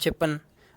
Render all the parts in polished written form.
56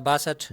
62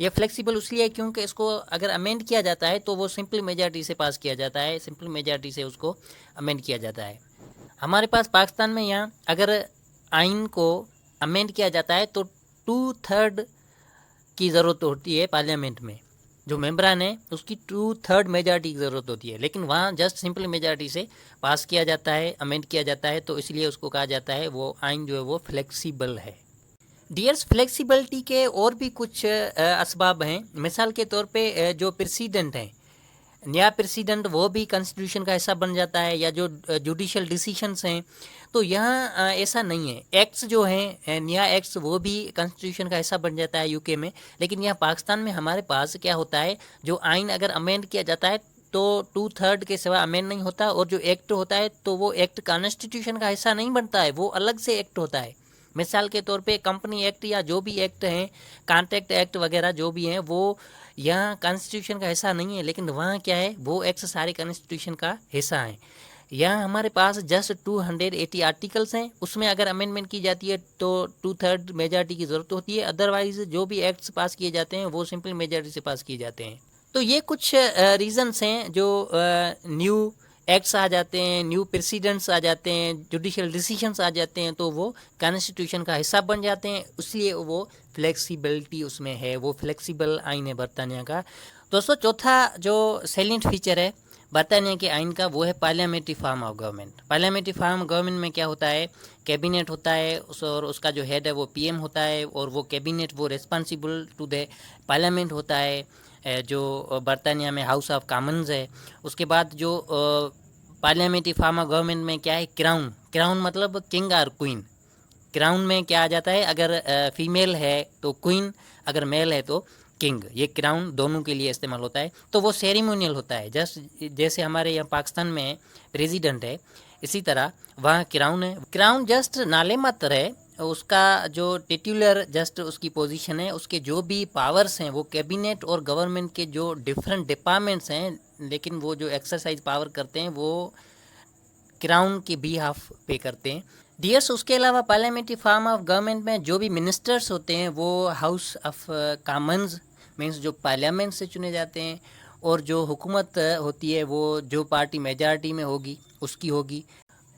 یہ فلیکسیبل اس لیے کیونکہ اس کو اگر امینڈ کیا جاتا ہے تو وہ سمپل میجارٹی سے پاس کیا جاتا ہے، سمپل میجارٹی سے اس کو امینڈ کیا جاتا ہے۔ ہمارے پاس پاکستان میں یہاں اگر آئین کو امینڈ کیا جاتا ہے تو 2/3 کی ضرورت ہوتی ہے پارلیمنٹ میں، جو ممبران ہیں اس کی 2/3 میجارٹی کی ضرورت ہوتی ہے، لیکن وہاں جسٹ سمپل میجارٹی سے پاس کیا جاتا ہے، امینڈ کیا جاتا ہے، تو اس لیے اس کو کہا جاتا ہے وہ آئین جو ہے وہ فلیکسیبل ہے۔ ڈیئرس، فلیکسیبلٹی کے اور بھی کچھ اسباب ہیں۔ مثال کے طور پہ جو پریسیڈنٹ ہیں، نیا پریسیڈنٹ وہ بھی کنسٹیٹیوشن کا حصہ بن جاتا ہے، یا جو جوڈیشل ڈیسیشنس ہیں، تو یہاں ایسا نہیں ہے۔ ایکٹس جو ہیں، نیا ایکٹس وہ بھی کنسٹیٹیوشن کا حصہ بن جاتا ہے یو کے میں، لیکن یہاں پاکستان میں ہمارے پاس کیا ہوتا ہے، جو آئین اگر امینڈ کیا جاتا ہے تو 2/3 کے سوا امینڈ نہیں ہوتا، اور جو ایکٹ ہوتا ہے تو وہ ایکٹ کانسٹیٹیوشن کا حصہ نہیں بنتا ہے، وہ الگ سے ایکٹ ہوتا ہے۔ مثال کے طور پہ کمپنی ایکٹ یا جو بھی ایکٹ ہیں، کانٹریکٹ ایکٹ وغیرہ جو بھی ہیں، وہ یہاں کانسٹیٹیوشن کا حصہ نہیں ہے، لیکن وہاں کیا ہے، وہ ایکٹس سارے کانسٹیٹیوشن کا حصہ ہیں۔ یہاں ہمارے پاس جسٹ 280 آرٹیکلس ہیں، اس میں اگر امینڈمنٹ کی جاتی ہے تو 2/3 میجارٹی کی ضرورت ہوتی ہے، ادروائز جو بھی ایکٹس پاس کیے جاتے ہیں وہ سمپل میجارٹی سے پاس کیے جاتے ہیں۔ تو یہ کچھ ریزنس ہیں جو نیو ایکٹس آ جاتے ہیں، نیو پریسیڈنٹس آ جاتے ہیں، جوڈیشل ڈیسیشنس آ جاتے ہیں تو وہ کانسٹیٹیوشن کا حصہ بن جاتے ہیں، اس لیے وہ فلیکسیبلٹی اس میں ہے، وہ فلیکسیبل آئین ہے برطانیہ کا۔ دوستو، چوتھا جو سیلینٹ فیچر ہے برطانیہ کے آئین کا، وہ ہے parliamentary form of government. Parliamentary form government میں کیا ہوتا ہے، کیبنٹ ہوتا ہے، اور اس کا جو ہیڈ ہے وہ پی ایم ہوتا ہے، اور وہ کیبنٹ وہ ریسپانسیبل ٹو دے پارلیمنٹ ہوتا ہے، جو برطانیہ میں ہاؤس آف کامنز ہے۔ اس کے بعد جو پارلیمنٹری فارم آف گورنمنٹ میں کیا ہے، کراؤن مطلب کنگ اور کوئین۔ کراؤن میں کیا آ جاتا ہے، اگر فیمیل ہے تو کوئین، اگر میل ہے تو کنگ، یہ کراؤن دونوں کے لیے استعمال ہوتا ہے۔ تو وہ سیریمونیل ہوتا ہے، جیسے ہمارے یہاں پاکستان میں پریزیڈنٹ ہے، اسی طرح وہاں کراؤن ہے۔ کراؤن جسٹ نالے ماتر ہے، اس کا جو ٹیٹولر جسٹ اس کی پوزیشن ہے، اس کے جو بھی پاورز ہیں وہ کیبنٹ اور گورنمنٹ کے جو ڈفرینٹ ڈپارٹمنٹس ہیں، لیکن وہ جو ایکسرسائز پاور کرتے ہیں وہ کراؤن کے بیہاف پہ کرتے ہیں۔ ڈیئرس، اس کے علاوہ پارلیمنٹری فارم آف گورنمنٹ میں جو بھی منسٹرز ہوتے ہیں وہ ہاؤس آف کامنز مینس جو پارلیمنٹ سے چنے جاتے ہیں، اور جو حکومت ہوتی ہے وہ جو پارٹی میجارٹی میں ہوگی اس کی ہوگی،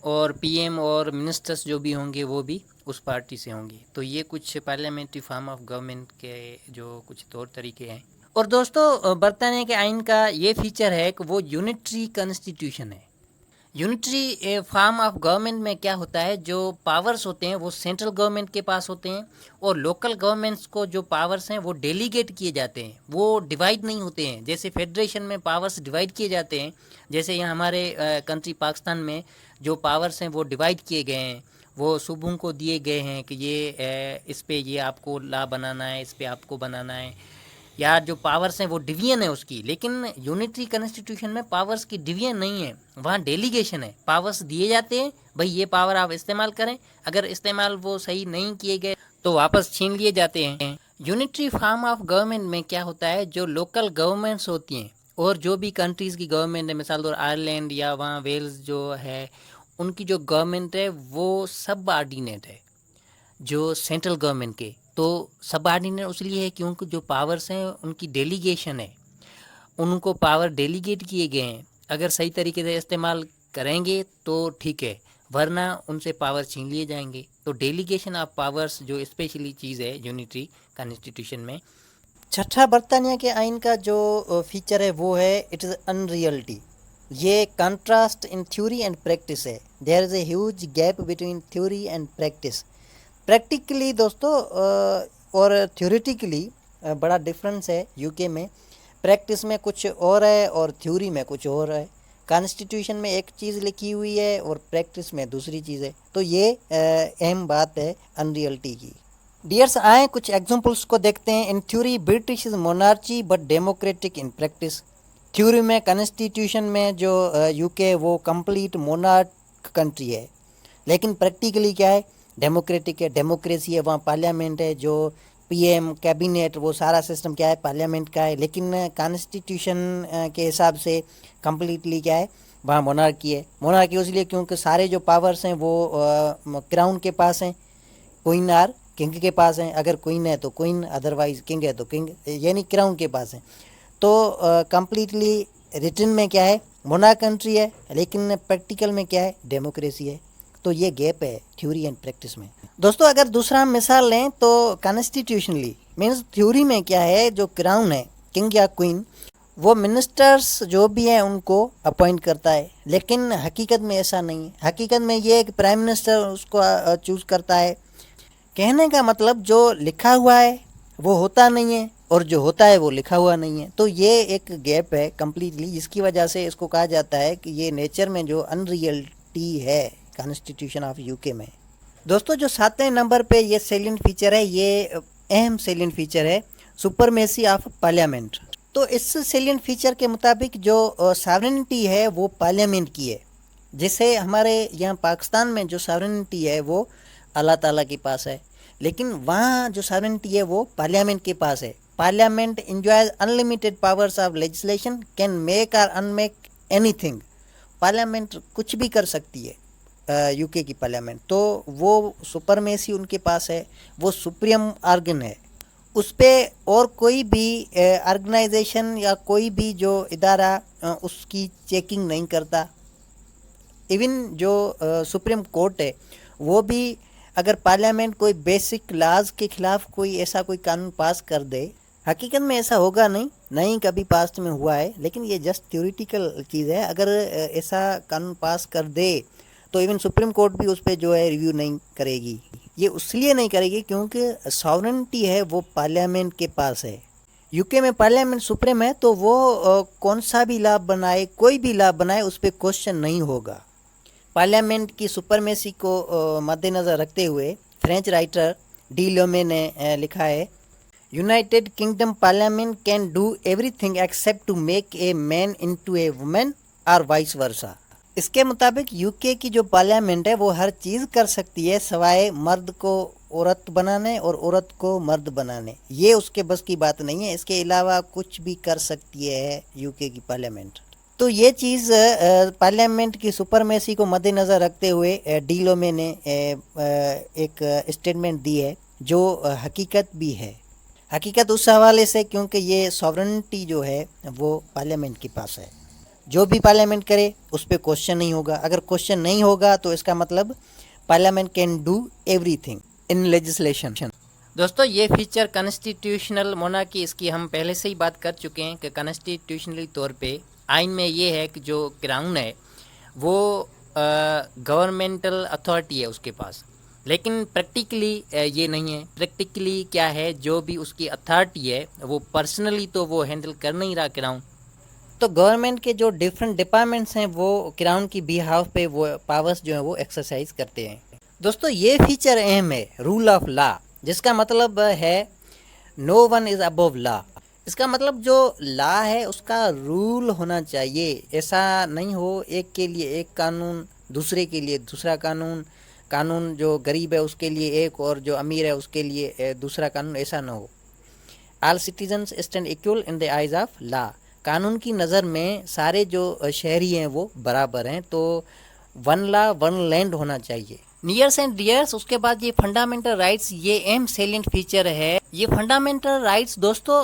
اور پی ایم اور منسٹرز جو بھی ہوں گے وہ بھی اس پارٹی سے ہوں گے۔ تو یہ کچھ پارلیمنٹری فارم آف گورنمنٹ کے جو کچھ طور طریقے ہیں۔ اور دوستو، برطانیہ کے آئین کا یہ فیچر ہے کہ وہ یونٹری کنسٹیٹیوشن ہے۔ یونٹری فارم آف گورنمنٹ میں کیا ہوتا ہے، جو پاورز ہوتے ہیں وہ سینٹرل گورنمنٹ کے پاس ہوتے ہیں، اور لوکل گورنمنٹس کو جو پاورز ہیں وہ ڈیلیگیٹ کیے جاتے ہیں، وہ ڈیوائیڈ نہیں ہوتے ہیں۔ جیسے فیڈریشن میں پاورز ڈیوائیڈ کیے جاتے ہیں، جیسے یہاں ہمارے کنٹری پاکستان میں جو پاورز ہیں وہ ڈیوائیڈ کیے گئے ہیں، وہ صوبوں کو دیے گئے ہیں کہ یہ اس پہ یہ آپ کو لا بنانا ہے، اس پہ آپ کو بنانا ہے، یا جو پاورز ہیں وہ ڈویژن ہے اس کی۔ لیکن یونٹری کنسٹیٹیوشن میں پاورز کی ڈویژن نہیں ہے، وہاں ڈیلیگیشن ہے، پاورز دیے جاتے ہیں، بھئی یہ پاور آپ استعمال کریں، اگر استعمال وہ صحیح نہیں کیے گئے تو واپس چھین لیے جاتے ہیں۔ یونٹری فارم آف گورنمنٹ میں کیا ہوتا ہے، جو لوکل گورنمنٹس ہوتی ہیں اور جو بھی کنٹریز کی گورنمنٹ ہے، مثال طور آئرلینڈ یا وہاں ویلز جو ہے، ان کی جو گورنمنٹ ہے وہ سب آرڈینیٹ ہے جو سینٹرل گورنمنٹ کے۔ تو سب آرڈینیٹ اس لیے ہے کیونکہ جو پاورز ہیں ان کی ڈیلیگیشن ہے، ان کو پاور ڈیلیگیٹ کیے گئے ہیں، اگر صحیح طریقے سے استعمال کریں گے تو ٹھیک ہے، ورنہ ان سے پاور چھین لیے جائیں گے۔ تو ڈیلیگیشن آف پاورز جو اسپیشلی چیز ہے یونٹری کنسٹیٹیوشن میں۔ چھٹا برطانیہ کے آئین کا جو فیچر ہے وہ ہے اٹ از ان ریئلٹی۔ یہ contrast in theory and practice ہے، there is a huge gap between theory and practice. Practically دوستو اور تھیوریٹیکلی بڑا ڈفرینس ہے یو کے میں، پریکٹس میں کچھ اور ہے اور تھیوری میں کچھ اور ہے۔ کانسٹیٹیوشن میں ایک چیز لکھی ہوئی ہے اور پریکٹس میں دوسری چیز ہے، تو یہ اہم بات ہے ان ریئلٹی کی۔ ڈیئرس، آئیں کچھ ایگزامپلس کو دیکھتے ہیں۔ In theory British is monarchy but democratic in practice. Theory میں کنسٹیٹیوشن میں جو یو کے وہ کمپلیٹ مونارک کنٹری ہے، لیکن پریکٹیکلی کیا ہے، ڈیموکریٹک ہے، ڈیموکریسی ہے، وہاں پارلیمنٹ ہے، جو پی ایم کیبنٹ وہ سارا سسٹم کیا ہے، پارلیمنٹ کا ہے، لیکن کانسٹیٹیوشن کے حساب سے کمپلیٹلی کیا ہے، وہاں مونارکی ہے۔ مونارکی اس لیے کیونکہ سارے جو پاورز ہیں وہ کراؤن کے پاس ہیں، کوئین آر کنگ کے پاس ہیں، اگر کوئن ہے تو کوئن، ادروائز کنگ ہے تو کنگ، یعنی کراؤن کے پاس ہیں. تو کمپلیٹلی ریٹن میں کیا ہے، مونا کنٹری ہے، لیکن پریکٹیکل میں کیا ہے، ڈیموکریسی ہے. تو یہ گیپ ہے تھیوری اینڈ پریکٹس میں. دوستو اگر دوسرا مثال لیں تو کانسٹیٹیوشنلی مینس تھیوری میں کیا ہے، جو کراؤن ہے، کنگ یا کوئن، وہ منسٹرز جو بھی ہیں ان کو اپوائنٹ کرتا ہے، لیکن حقیقت میں ایسا نہیں ہے. حقیقت میں یہ ہے کہ پرائم منسٹر اس کو چوز کرتا ہے. کہنے کا مطلب جو لکھا ہوا ہے وہ ہوتا نہیں ہے، اور جو ہوتا ہے وہ لکھا ہوا نہیں ہے. تو یہ ایک گیپ ہے کمپلیٹلی، جس کی وجہ سے اس کو کہا جاتا ہے کہ یہ نیچر میں جو ان ریئلٹی ہے کانسٹیٹیوشن آف یو کے میں. دوستو جو 7ویں نمبر پہ یہ سیلینٹ فیچر ہے، یہ اہم سیلینٹ فیچر ہے، سپرمیسی آف پارلیمنٹ. تو اس سیلینٹ فیچر کے مطابق جو ساورنٹی ہے وہ پارلیمنٹ کی ہے. جیسے ہمارے یہاں پاکستان میں جو ساورنٹی ہے وہ اللہ تعالیٰ کے پاس ہے، لیکن وہاں جو ساورنٹی ہے وہ پارلیمنٹ کے پاس ہے. Parliament enjoys unlimited powers of legislation, can make اور ان میک اینی تھنگ. پارلیمنٹ کچھ بھی کر سکتی ہے یو کے کی پارلیمنٹ. تو وہ سپرمیسی ان کے پاس ہے، وہ سپریم آرگن ہے. اس پہ اور کوئی بھی آرگنائزیشن یا کوئی بھی جو ادارہ اس کی چیکنگ نہیں کرتا. ایون جو سپریم کورٹ ہے وہ بھی اگر پارلیمنٹ کوئی بیسک لاز کے خلاف کوئی ایسا کوئی قانون پاس کر دے، حقیقت میں ایسا ہوگا نہیں کبھی پاسٹ میں ہوا ہے، لیکن یہ جسٹ تھیوریٹیکل چیز ہے. اگر ایسا قانون پاس کر دے تو ایون سپریم کورٹ بھی اس پہ جو ہے ریویو نہیں کرے گی. یہ اس لیے نہیں کرے گی کیونکہ ساورنٹی ہے وہ پارلیمنٹ کے پاس ہے. یو کے میں پارلیمنٹ سپریم ہے، تو وہ کون سا بھی لا بنائے، کوئی بھی لا بنائے، اس پہ کوشچن نہیں ہوگا. پارلیمنٹ کی سپرمیسی کو مد نظر رکھتے ہوئے فرینچ رائٹر ڈی لومے نے لکھا ہے، United Kingdom Parliament can do everything except to make a man into a woman اور وائس ورسا. اس کے مطابق یو کے کی جو پارلیمنٹ ہے وہ ہر چیز کر سکتی ہے سوائے مرد کو عورت بنانے اور عورت کو مرد بنانے. یہ اس کے بس کی بات نہیں ہے، اس کے علاوہ کچھ بھی کر سکتی ہے یو کے کی پارلیمنٹ. تو یہ چیز پارلیمنٹ کی سپرمیسی کو مد نظر رکھتے ہوئے ڈی لومے نے ایک اسٹیٹمنٹ دی ہے جو حقیقت بھی ہے. حقیقت اس حوالے سے کیونکہ یہ ساورنٹی جو ہے وہ پارلیمنٹ کے پاس ہے. جو بھی پارلیمنٹ کرے اس پہ کوشچن نہیں ہوگا. اگر کوشچن نہیں ہوگا تو اس کا مطلب parliament can do every thing in legislation. دوستو یہ فیچر کانسٹیٹیوشنل مونارکی، اس کی ہم پہلے سے ہی بات کر چکے ہیں کہ کانسٹیٹیوشنلی طور پہ آئین میں یہ ہے کہ جو کراؤن ہے وہ گورنمنٹل اتھارٹی ہے اس کے پاس، لیکن پریکٹیکلی یہ نہیں ہے. پریکٹیکلی کیا ہے، جو بھی اس کی اتھارٹی ہے وہ پرسنلی تو وہ ہینڈل کر نہیں رہا کراؤن. تو گورنمنٹ کے جو ڈفرینٹ ڈپارٹمنٹس ہیں وہ کراؤن کی بیہاف پہ وہ پاورز جو ہیں وہ ایکسرسائز کرتے ہیں. دوستو یہ فیچر اہم ہے، رول آف لا، جس کا مطلب ہے نو ون از ابو لا. اس کا مطلب جو لا ہے اس کا رول ہونا چاہیے. ایسا نہیں ہو ایک کے لیے ایک قانون، دوسرے کے لیے دوسرا قانون جو غریب ہے اس کے لیے ایک اور جو امیر ہے اس کے لیے دوسرا قانون، ایسا نہ ہو. All citizens stand equal in the eyes of law. قانون کی نظر میں سارے جو شہری ہیں وہ برابر ہیں. تو ون لا ون لینڈ ہونا چاہیے. نیئرس اینڈ ڈیئرس، اس کے بعد یہ فنڈامنٹل رائٹس، یہ اہم سیلینٹ فیچر ہے. یہ فنڈامنٹل رائٹس دوستو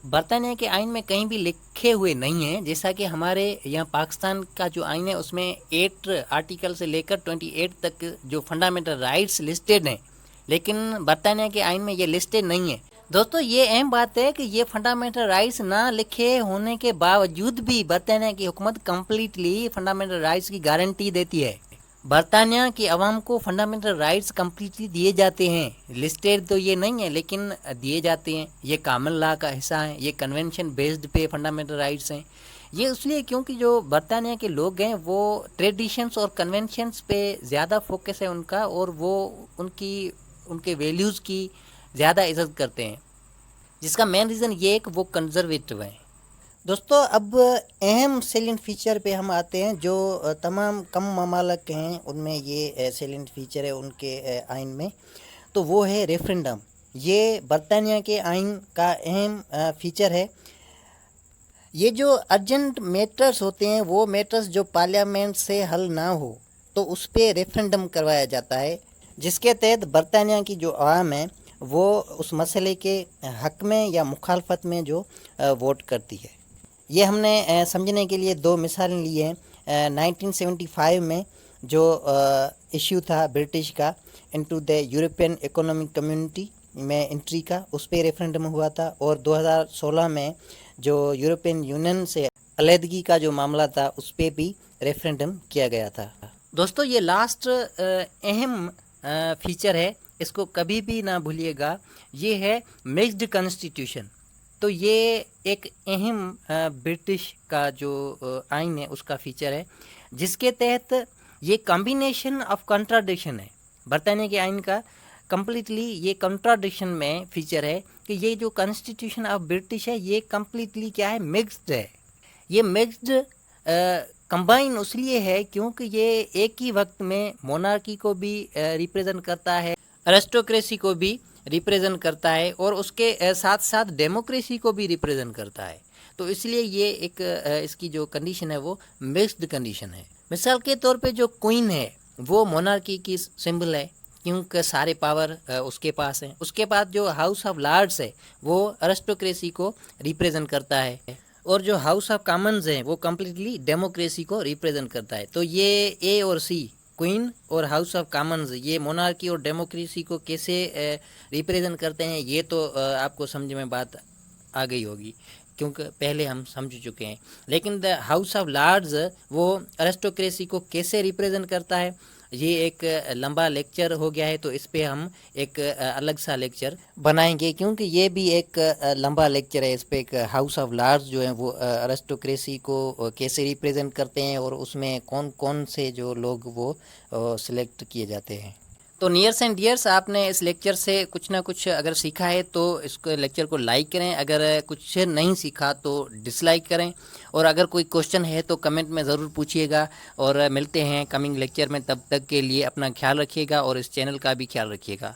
برطانیہ کے آئین میں کہیں بھی لکھے ہوئے نہیں ہیں. جیسا کہ ہمارے یہاں پاکستان کا جو آئین ہے اس میں 8 آرٹیکل سے لے کر 28 تک جو فنڈامنٹل رائٹس لسٹڈ ہیں، لیکن برطانیہ کے آئین میں یہ لسٹڈ نہیں ہے. دوستو یہ اہم بات ہے کہ یہ فنڈامنٹل رائٹس نہ لکھے ہونے کے باوجود بھی برطانیہ کی حکومت کمپلیٹلی فنڈامنٹل رائٹس کی گارنٹی دیتی ہے. برطانیہ کی عوام کو فنڈامنٹل رائٹس کمپلیٹلی دیے جاتے ہیں. لسٹڈ تو یہ نہیں ہے لیکن دیے جاتے ہیں. یہ کامن لا کا حصہ ہیں، یہ کنونشن بیسڈ پہ فنڈامنٹل رائٹس ہیں. یہ اس لیے کیونکہ جو برطانیہ کے لوگ ہیں وہ ٹریڈیشنس اور کنونشنس پہ زیادہ فوکس ہے ان کا، اور وہ ان کے ویلیوز کی زیادہ عزت کرتے ہیں، جس کا مین ریزن یہ ہے کہ وہ کنزرویٹو ہیں. دوستو اب اہم سیلنٹ فیچر پہ ہم آتے ہیں جو تمام کم ممالک ہیں ان میں یہ سیلنٹ فیچر ہے ان کے آئین میں. تو وہ ہے ریفرنڈم. یہ برطانیہ کے آئین کا اہم فیچر ہے. یہ جو ارجنٹ میٹرز ہوتے ہیں وہ میٹرز جو پارلیمنٹ سے حل نہ ہو تو اس پہ ریفرنڈم کروایا جاتا ہے. جس کے تحت برطانیہ کی جو عوام ہے وہ اس مسئلے کے حق میں یا مخالفت میں جو ووٹ کرتی ہے. یہ ہم نے سمجھنے کے لیے دو مثالیں لی ہیں. 1975 میں جو ایشو تھا برٹش کا into the European economic community میں انٹری کا، اس پہ ریفرینڈم ہوا تھا. اور 2016 میں جو یورپین یونین سے علیحدگی کا جو معاملہ تھا اس پہ بھی ریفرینڈم کیا گیا تھا. دوستو یہ لاسٹ اہم فیچر ہے، اس کو کبھی بھی نہ بھولیے گا، یہ ہے مکسڈ کنسٹیٹیوشن. تو یہ ایک اہم برٹش کا جو آئین ہے اس کا فیچر ہے، جس کے تحت یہ کمبینیشن آف کنٹراڈکشن ہے. برطانیہ کے آئین کا کمپلیٹلی یہ کنٹراڈکشن میں فیچر ہے کہ یہ جو کنسٹیٹیوشن آف برٹش ہے یہ کمپلیٹلی کیا ہے، مکسڈ ہے. یہ مکسڈ کمبائن اس لیے ہے کیونکہ یہ ایک ہی وقت میں مونارکی کو بھی ریپریزنٹ کرتا ہے، ارسٹوکریسی کو بھی ریپریزنٹ کرتا ہے، اور اس کے ساتھ ساتھ ڈیموکریسی کو بھی ریپریزنٹ کرتا ہے. تو اس لیے یہ ایک اس کی جو کنڈیشن ہے وہ مکسڈ کنڈیشن ہے. مثال کے طور پہ جو کوئین ہے وہ مونارکی کی سمبل ہے کیونکہ سارے پاور اس کے پاس ہیں. اس کے بعد جو ہاؤس آف لارڈس ہے وہ ارسٹوکریسی کو ریپریزنٹ کرتا ہے، اور جو ہاؤس آف کامنز ہیں وہ کمپلیٹلی ڈیموکریسی کو ریپریزنٹ کرتا ہے. تو یہ اے اور سی، کوئین اور ہاؤس آف کامنز، یہ مونارکی اور ڈیموکریسی کو کیسے ریپریزنٹ کرتے ہیں یہ تو آپ کو سمجھ میں بات آ گئی ہوگی کیونکہ پہلے ہم سمجھ چکے ہیں. لیکن دا ہاؤس آف لارڈز وہ ارسٹوکریسی کو کیسے ریپریزنٹ کرتا ہے یہ ایک لمبا لیکچر ہو گیا ہے، تو اس پہ ہم ایک الگ سا لیکچر بنائیں گے کیونکہ یہ بھی ایک لمبا لیکچر ہے. اس پہ ایک ہاؤس آف لارڈز جو ہیں وہ ارسٹوکریسی کو کیسے ریپریزنٹ کرتے ہیں اور اس میں کون کون سے جو لوگ وہ سلیکٹ کیے جاتے ہیں. تو نیئرس اینڈ ڈیئرس، آپ نے اس لیکچر سے کچھ نہ کچھ اگر سیکھا ہے تو اس کو لیکچر کو لائک کریں، اگر کچھ نہیں سیکھا تو ڈس لائک کریں، اور اگر کوئی کوشچن ہے تو کمنٹ میں ضرور پوچھیے گا. اور ملتے ہیں کمنگ لیکچر میں، تب تک کے لیے اپنا خیال رکھیے گا اور اس چینل کا بھی خیال رکھیے گا.